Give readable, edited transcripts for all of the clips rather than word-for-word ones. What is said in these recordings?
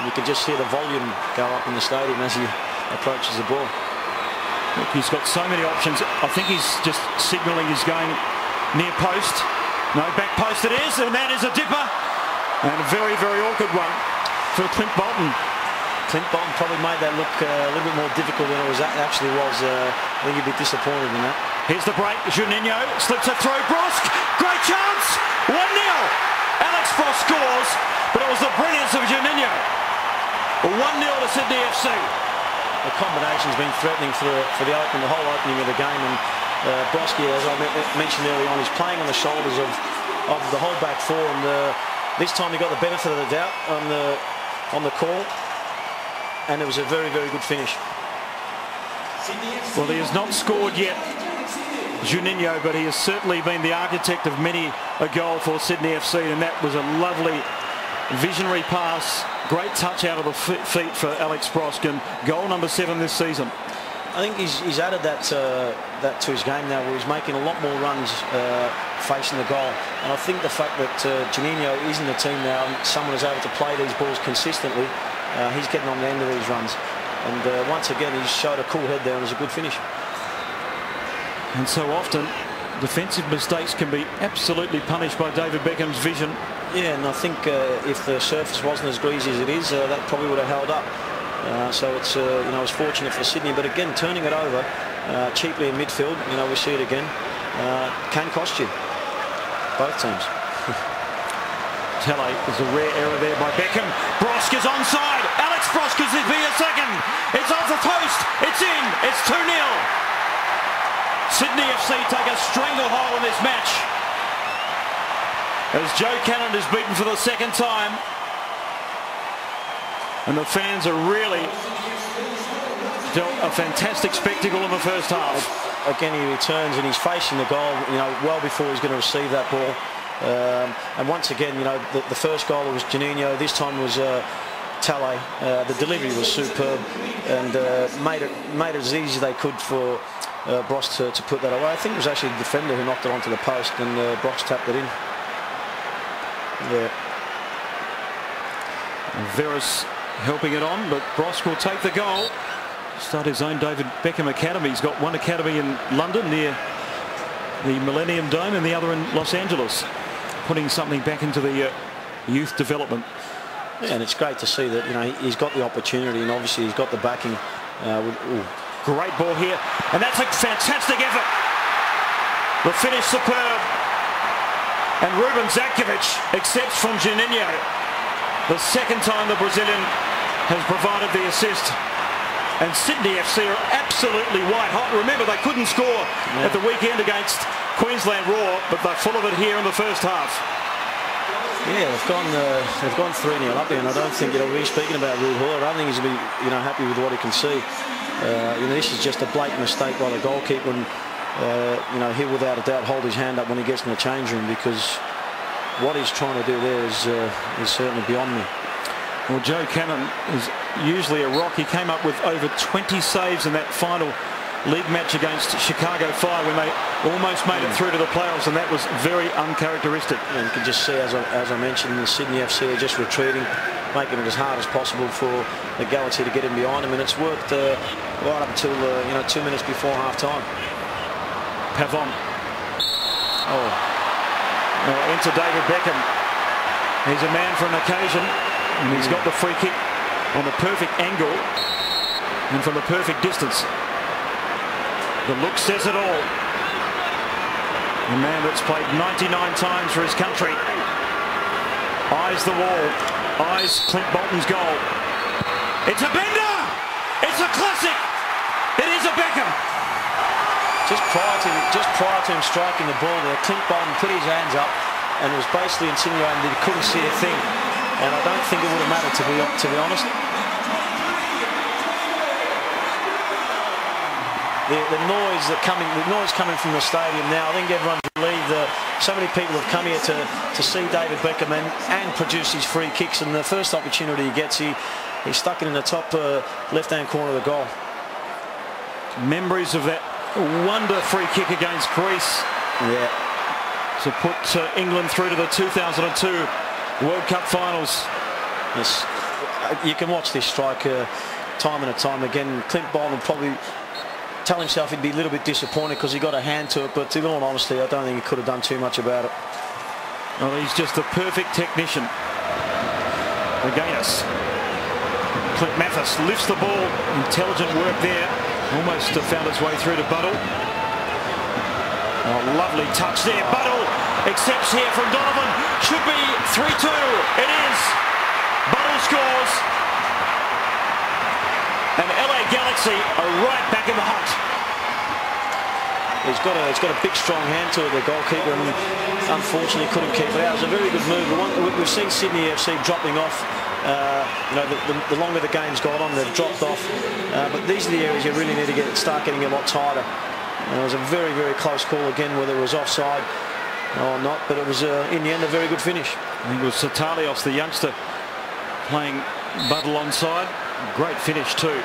You can just hear the volume go up in the stadium as he approaches the ball. Look, he's got so many options. I think he's just signalling he's going near post. No, back post it is, and that is a dipper. And a very, very awkward one for Clint Bolton. Clint Bolton probably made that look a little bit more difficult than it actually was. I think he'd be disappointed in that. Here's the break. Juninho slips it through. Brosk, great chance. 1-0. Alex Brosk scores, but it was the brilliance of Juninho. 1-0 to Sydney FC. The combination's been threatening for the whole opening of the game, and Broski, as I mentioned earlier on, is playing on the shoulders of the whole back four, and this time he got the benefit of the doubt on the call, and it was a very, very good finish. Well, he has not scored yet, Juninho, but he has certainly been the architect of many a goal for Sydney FC, and that was a lovely visionary pass, great touch out of the feet for Alex Brosk, and goal number 7 this season. I think he's added that to his game now, where he's making a lot more runs facing the goal, and I think the fact that Juninho is in the team now and someone is able to play these balls consistently, he's getting on the end of these runs, and once again he's showed a cool head there, and it's a good finish. And so often defensive mistakes can be absolutely punished by David Beckham's vision. Yeah, and I think if the surface wasn't as greasy as it is, that probably would have held up. So it's it's fortunate for Sydney, but again, turning it over cheaply in midfield, we see it again, can cost you, both teams. Tele is a rare error there by Beckham. Brosk is onside. Alex Brosk is be a second. It's off the post. It's in. It's 2-0. Sydney FC take a stranglehold in this match, as Joe Cannon is beaten for the second time. And the fans are really dealt a fantastic spectacle in the first half. Again, he returns and he's facing the goal, well before he's going to receive that ball. And once again, the first goal was Juninho. This time was Tale. The delivery was superb, and made it as easy as they could for Brosk to put that away. I think it was actually the defender who knocked it onto the post, and Brosk tapped it in. Yeah. Veras helping it on, but Brosk will take the goal. Start his own David Beckham Academy. He's got one academy in London near the Millennium Dome and the other in Los Angeles, putting something back into the youth development. Yeah, and it's great to see that he's got the opportunity, and obviously he's got the backing. Great ball here, and that's a fantastic effort. The finish superb, and Ruben Zakovic accepts from Juninho. The second time the Brazilian has provided the assist. And Sydney FC are absolutely white hot. Remember, they couldn't score at the weekend against Queensland Raw, but they're full of it here in the first half. Yeah, they've gone 3-0 up there, and I don't think we're speaking about Ruud Hall. I don't think he's going to be happy with what he can see. This is just a blatant mistake by the goalkeeper, and he'll without a doubt hold his hand up when he gets in the change room, because what he's trying to do there is certainly beyond me. Well, Joe Cannon is usually a rock. He came up with over 20 saves in that final league match against Chicago Fire when they almost made it through to the playoffs, and that was very uncharacteristic. And you can just see, as I mentioned, the Sydney FC are just retreating, making it as hard as possible for the Galaxy to get in behind them, and it's worked right up until 2 minutes before half-time. Pavon. Into David Beckham. He's a man for an occasion, and he's got the free kick on the perfect angle and from the perfect distance. The look says it all. A man that's played 99 times for his country. Eyes the wall. Eyes Clint Bolton's goal. It's a bender! It's a classic! It is a Beckham! Just prior to him striking the ball there, Clint Bolton put his hands up and was basically insinuating that he couldn't see a thing. And I don't think it would have mattered, to be honest. The noise coming from the stadium now. I think everyone's relieved. So many people have come here to see David Beckham and produce his free kicks. And the first opportunity he gets, he stuck it in the top left-hand corner of the goal. Memories of that wonder free kick against Greece. Yeah. To put England through to the 2002 World Cup finals. Yes. you can watch this strike time and time again. Clint Bolton will probably tell himself he'd be a little bit disappointed because he got a hand to it, but in all honesty, I don't think he could have done too much about it. Well, he's just a perfect technician. Against Clint Mathis lifts the ball. Intelligent work there. Almost found its way through to Buddle. Oh, lovely touch there. Buddle accepts here from Donovan. Should be 3-2. It is. Buddle scores. And LA Galaxy are right back in the hunt. He's got a big, strong hand to it, the goalkeeper, and unfortunately couldn't keep it out. It was a very good move. We've seen Sydney FC dropping off. You know, the longer the game's gone on, they've dropped off. But these are the areas you really need to start getting a lot tighter. And it was a very, very close call again, whether it was offside or not. But it was, in the end, a very good finish. I think it was Satalios, the youngster, playing Buddle onside. Great finish too.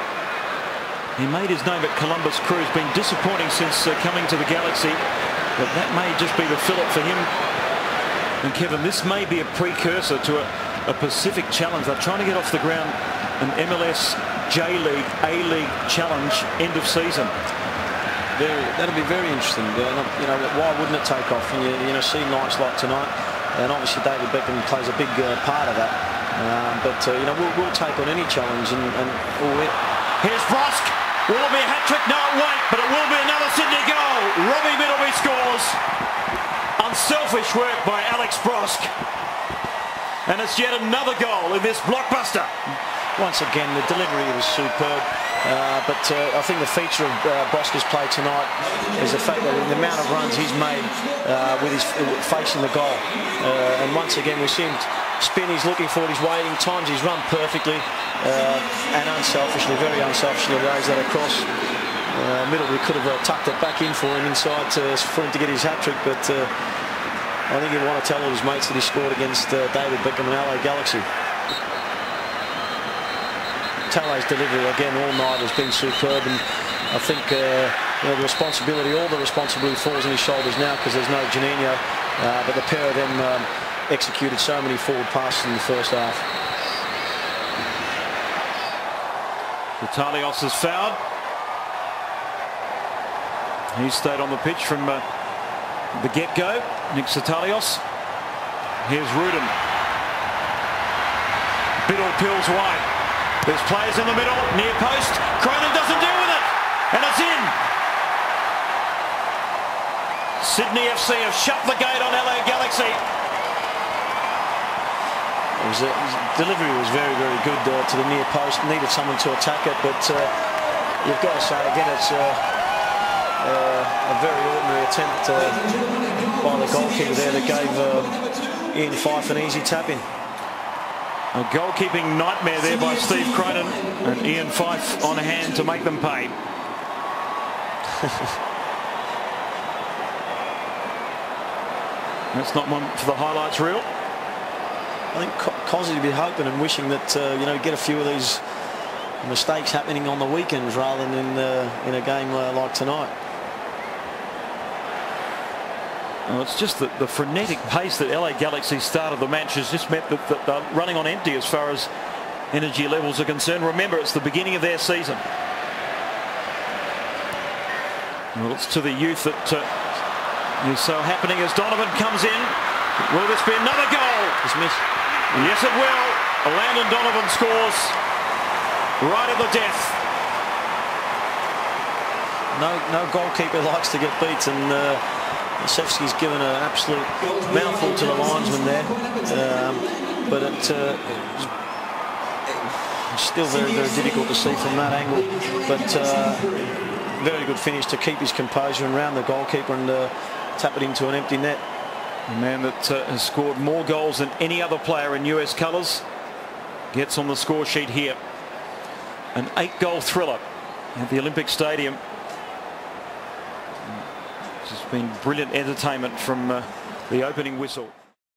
He made his name at Columbus Crew. Been disappointing since coming to the Galaxy, but that may just be the fillip for him. And Kevin, this may be a precursor to a Pacific Challenge. They're trying to get off the ground an MLS J-League, A-League Challenge end of season. That'll be very interesting. You know, why wouldn't it take off? And you know, see nights like tonight, and obviously David Beckham plays a big part of that. But you know, we'll take on any challenge. Here's Brosk. Will it be a hat-trick? No, it won't, but it will be another Sydney goal. Robbie Middleby scores. Unselfish work by Alex Brosk. And it's yet another goal in this blockbuster. Once again, the delivery was superb. But I think the feature of Broska's play tonight is the fact that the amount of runs he's made with his facing the goal. And once again, we see him spin, he's looking for it, he's waiting, times he's run perfectly and unselfishly, very unselfishly raised that across. Middleby could have tucked it back in for him inside for him to get his hat-trick, but I think he'd want to tell all his mates that he scored against David Beckham and LA Galaxy. Talay's delivery again all night has been superb, and I think you know, all the responsibility falls on his shoulders now because there's no Juninho, but the pair of them executed so many forward passes in the first half. Satalios is fouled. He stayed on the pitch from the get-go. Nick Satalios. Here's Rudin. Biddle peels wide. There's players in the middle, near post. Cronin doesn't deal with it, and it's in. Sydney FC have shut the gate on LA Galaxy. His delivery was very, very good to the near post. Needed someone to attack it, but you've got to say again, it's a very ordinary attempt by the goalkeeper there that gave Ian Fife an easy tap in. A goalkeeping nightmare there by Steve Cronin, and Ian Fife on hand to make them pay. That's not one for the highlights reel. I think Cosy would be hoping and wishing that you know, get a few of these mistakes happening on the weekends rather than in a game like tonight. Well, it's just the frenetic pace that LA Galaxy started the match has just meant that they're running on empty as far as energy levels are concerned. Remember, it's the beginning of their season. Well, it's to the youth that is so happening as Donovan comes in. Will this be another goal? Dismissed. Yes, it will. Landon Donovan scores right at the death. No goalkeeper likes to get beat, and Sefsky's given an absolute mouthful to the linesman there, but it's still very, very difficult to see from that angle. But very good finish to keep his composure and round the goalkeeper and tap it into an empty net. A man that has scored more goals than any other player in US colours gets on the score sheet here. An 8-goal thriller at the Olympic Stadium. It's been brilliant entertainment from the opening whistle.